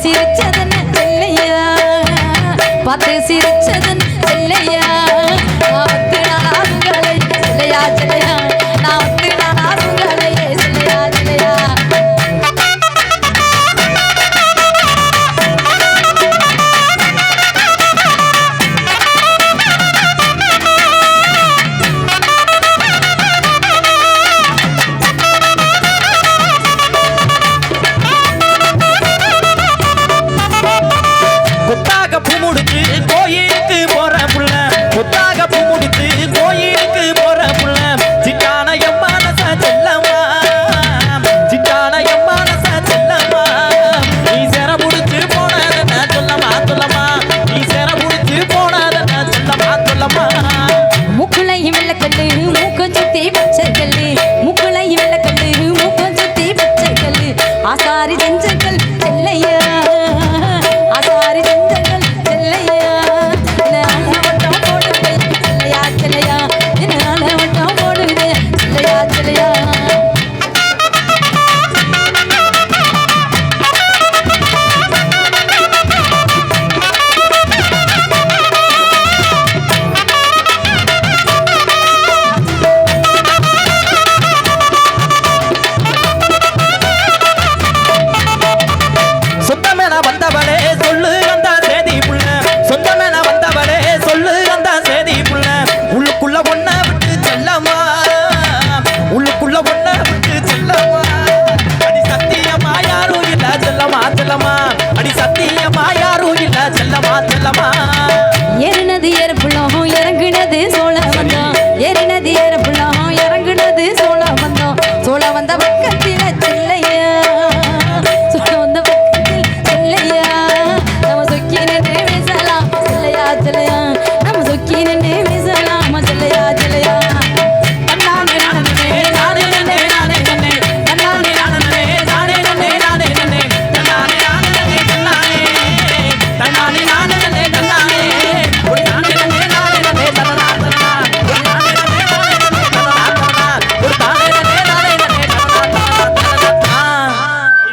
சிரிச்சதன் செல்லையா பார்த்து சிரிச்சதன் செல்லையா நான் வந்து நானாசுங்களை செல்லையா செல்லையா நான் வந்து நானாசுங்களையே செல்லையா செல்லையா கோயிலுக்கு போற புள்ள புத்தாக பூ முடித்து கோயிலுக்கு போற புள்ள சிட்டான என் மனச செல்லம்மா சிட்டான என் மனச செல்லம்மா நீ செர முடிச்சு போனதென்ன சொல்லமா சொல்லமா நீ செர முடிச்சு போனதென்ன சொல்லமா சொல்லமா முக்குளையும் வெள்ளக்கல்லு மூக்கம் சுத்தி பச்சைக்கல்லு முக்குளையும் வெள்ளக்கல்லு மூக்கம் சுத்தி பச்சைக்கல்லு ஆசாரி செஞ்சக்கல் செல்லையா